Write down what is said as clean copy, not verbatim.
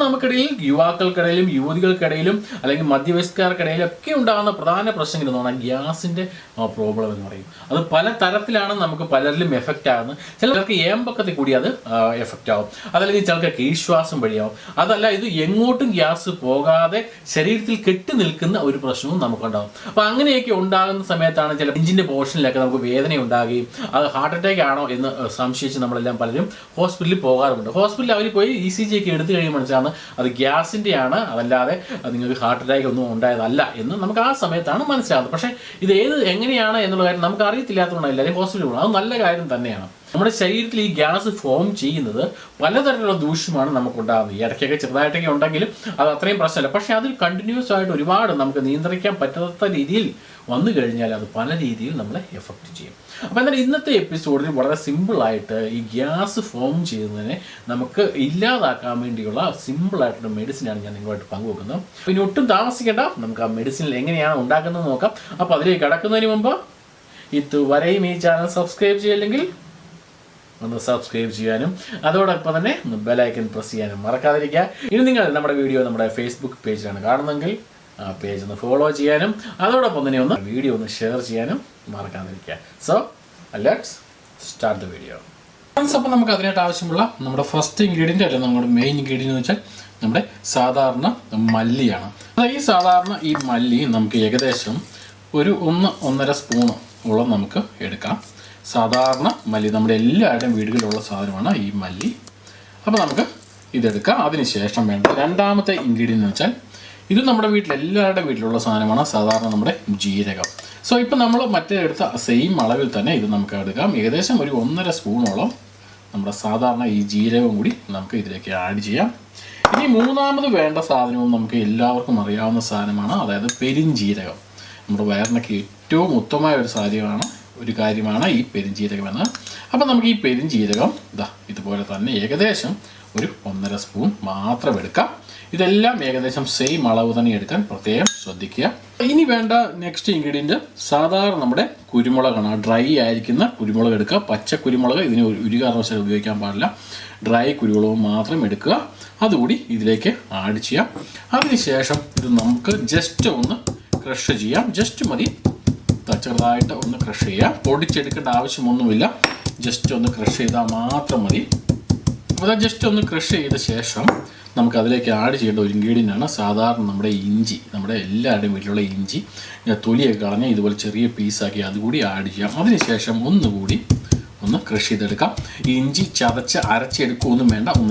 നമുക്കിടയിൽ യുവാക്കൾക്കിടയിലും യുവതികൾക്കിടയിലും അല്ലെങ്കിൽ മധ്യവയസ്കർക്കിടയിലും ഒക്കെ ഉണ്ടാകുന്ന പ്രധാന പ്രശ്നങ്ങൾ എന്ന് പറഞ്ഞാൽ ഗ്യാസിൻ്റെ പ്രോബ്ലം എന്ന് പറയും. അത് പല തരത്തിലാണ് നമുക്ക് പലരിലും എഫക്റ്റ് ആകുന്നത്. ചിലർക്ക് ഏമ്പക്കത്തിൽ കൂടി അത് എഫക്റ്റ് ആവും, അതല്ലെങ്കിൽ ചിലർക്ക് കീഴ്ശ്വാസം വഴിയാവും. അതല്ല, ഇത് എങ്ങോട്ടും ഗ്യാസ് പോകാതെ ശരീരത്തിൽ കെട്ടി നിൽക്കുന്ന ഒരു പ്രശ്നവും നമുക്കുണ്ടാകും. അപ്പോൾ അങ്ങനെയൊക്കെ ഉണ്ടാകുന്ന സമയത്താണ് ചില നെഞ്ചിൻ്റെ പോർഷനിലൊക്കെ നമുക്ക് വേദന ഉണ്ടാകുകയും അത് ഹാർട്ട് അറ്റാക്ക് ആണോ എന്ന് സംശയിച്ച് നമ്മളെല്ലാം പലരും ഹോസ്പിറ്റലിൽ പോകാറുണ്ട്. ഹോസ്പിറ്റലിൽ അവർ പോയി ECG ഒക്കെ എടുത്തു കഴിയുമ്പോൾ മനസ്സിലാണ് അത് ഗ്യാസിൻ്റെ ആണ്, അതല്ലാതെ നിങ്ങൾക്ക് ഹാർട്ട് അറ്റാക്ക് ഒന്നും ഉണ്ടായതല്ല എന്ന് നമുക്ക് ആ സമയത്താണ് മനസ്സിലാകുന്നത്. പക്ഷേ ഇത് എങ്ങനെയാണ് എന്നുള്ള കാര്യം നമുക്ക് അറിയത്തില്ലാത്തതുകൊണ്ടാണ് എല്ലാവരും ഹോസ്പിറ്റലിൽ പോകുന്നത്. അത് നല്ല കാര്യം തന്നെയാണ്. നമ്മുടെ ശരീരത്തിൽ ഈ ഗ്യാസ് ഫോം ചെയ്യുന്നത് പലതരത്തിലുള്ള ദൂഷ്യമാണ് നമുക്കുണ്ടാകുന്നത്. ഈ ഇടയ്ക്കൊക്കെ ചെറുതായിട്ടൊക്കെ ഉണ്ടെങ്കിലും അത് അത്രയും പ്രശ്നമല്ല. പക്ഷേ അതിൽ കണ്ടിന്യൂസ് ആയിട്ട് ഒരുപാട് നമുക്ക് നിയന്ത്രിക്കാൻ പറ്റാത്ത രീതിയിൽ വന്നു കഴിഞ്ഞാൽ അത് പല രീതിയിൽ നമ്മളെ എഫക്റ്റ് ചെയ്യും. അപ്പോൾ എന്നാൽ ഇന്നത്തെ എപ്പിസോഡിൽ വളരെ സിമ്പിളായിട്ട് ഈ ഗ്യാസ് ഫോം ചെയ്യുന്നതിനെ നമുക്ക് ഇല്ലാതാക്കാൻ വേണ്ടിയുള്ള സിമ്പിളായിട്ടുള്ള മെഡിസിനാണ് ഞാൻ നിങ്ങളുമായിട്ട് പങ്കുവെക്കുന്നത്. പിന്നെ ഒട്ടും താമസിക്കേണ്ട, നമുക്ക് ആ മെഡിസിനിൽ എങ്ങനെയാണ് ഉണ്ടാക്കുന്നത് നോക്കാം. അപ്പോൾ അതിലേക്ക് കടക്കുന്നതിന് മുമ്പ് ഇതുവരെയും ഈ ചാനൽ സബ്സ്ക്രൈബ് ചെയ്യില്ലെങ്കിൽ ഒന്ന് സബ്സ്ക്രൈബ് ചെയ്യാനും അതോടൊപ്പം തന്നെ ബെലൈക്കൻ പ്രസ് ചെയ്യാനും മറക്കാതിരിക്കുക. ഇനി നിങ്ങൾ നമ്മുടെ വീഡിയോ നമ്മുടെ ഫേസ്ബുക്ക് പേജിലാണ് കാണുന്നതെങ്കിൽ ആ പേജ് ഒന്ന് ഫോളോ ചെയ്യാനും അതോടൊപ്പം തന്നെ ഒന്ന് വീഡിയോ ഒന്ന് ഷെയർ ചെയ്യാനും മറക്കാതിരിക്കുക. So let's start the video. അപ്പോൾ നമുക്ക് അതിനായിട്ട് ആവശ്യമുള്ള നമ്മുടെ ഫസ്റ്റ് ഇൻഗ്രീഡിയൻ്റ് അല്ല, നമ്മുടെ മെയിൻ ഇൻഗ്രീഡിയൻ്റ് എന്ന് വെച്ചാൽ നമ്മുടെ സാധാരണ മല്ലിയാണ്. ഈ സാധാരണ ഈ മല്ലി നമുക്ക് ഏകദേശം ഒരു 1-1.5 സ്പൂണോളം നമുക്ക് എടുക്കാം. സാധാരണ മല്ലി നമ്മുടെ എല്ലാവരുടെയും വീടുകളിലുള്ള സാധനമാണ് ഈ മല്ലി. അപ്പോൾ നമുക്ക് ഇതെടുക്കാം. അതിനുശേഷം വേണ്ട രണ്ടാമത്തെ ഇൻഗ്രീഡിയൻ്റ് എന്ന് വെച്ചാൽ ഇത് നമ്മുടെ എല്ലാവരുടെ വീട്ടിലുള്ള സാധനമാണ്, സാധാരണ നമ്മുടെ ജീരകം. സോ ഇപ്പം നമ്മൾ മറ്റേ എടുത്ത സെയിം അളവിൽ തന്നെ ഇത് നമുക്ക് എടുക്കാം. ഏകദേശം ഒരു 1.5 സ്പൂണോളം നമ്മുടെ സാധാരണ ഈ ജീരകം കൂടി നമുക്ക് ഇതിലേക്ക് ആഡ് ചെയ്യാം. ഇനി മൂന്നാമത് വേണ്ട സാധനവും നമുക്ക് എല്ലാവർക്കും അറിയാവുന്ന സാധനമാണ്, അതായത് പെരിഞ്ജീരകം. നമ്മുടെ വയറിനൊക്കെ ഏറ്റവും ഉത്തമമായ ഒരു കാര്യമാണ് ഈ പെരിഞ്ജീരകം എന്ന്. അപ്പം നമുക്ക് ഈ പെരിഞ്ജീരകം ഇതുപോലെ തന്നെ ഏകദേശം ഒരു 1.5 സ്പൂൺ മാത്രം എടുക്കാം. ഇതെല്ലാം ഏകദേശം സെയിം അളവ് തന്നെ എടുക്കാൻ പ്രത്യേകം ശ്രദ്ധിക്കുക. ഇനി വേണ്ട നെക്സ്റ്റ് ഇൻഗ്രീഡിയൻറ്റ് സാധാരണ നമ്മുടെ കുരുമുളകാണ്. ഡ്രൈ ആയിരിക്കുന്ന കുരുമുളക് എടുക്കുക. പച്ച കുരുമുളക് ഇതിന് ഒരു കാരണവശാലും ഉപയോഗിക്കാൻ പാടില്ല. ഡ്രൈ കുരുമുളക് മാത്രം എടുക്കുക. അതുകൂടി ഇതിലേക്ക് ആഡ് ചെയ്യാം. അതിനുശേഷം ഇത് നമുക്ക് ജസ്റ്റ് ഒന്ന് ക്രഷ് ചെയ്യാം. ജസ്റ്റ് മതി, ചെറുതായിട്ട് ഒന്ന് ക്രഷ് ചെയ്യാം. പൊടിച്ചെടുക്കേണ്ട ആവശ്യമൊന്നുമില്ല, ജസ്റ്റ് ഒന്ന് ക്രഷ് ചെയ്താൽ മാത്രം മതി. അപ്പോൾ ജസ്റ്റ് ഒന്ന് ക്രഷ് ചെയ്ത ശേഷം നമുക്ക് അതിലേക്ക് ആഡ് ചെയ്യേണ്ട ഒരു ഇൻഗ്രീഡിയൻ്റ് ആണ് സാധാരണ നമ്മുടെ ഇഞ്ചി. നമ്മുടെ എല്ലാവരുടെയും വീട്ടിലുള്ള ഇഞ്ചി തൊലിയൊക്കെ കളഞ്ഞ് ഇതുപോലെ ചെറിയ പീസാക്കി അതുകൂടി ആഡ് ചെയ്യാം. അതിനുശേഷം ഒന്നുകൂടി ഒന്ന് ക്രഷ് ചെയ്തെടുക്കാം. ഇഞ്ചി ചതച്ച് അരച്ചെടുക്കുകയൊന്നും വേണ്ട, ഒന്ന്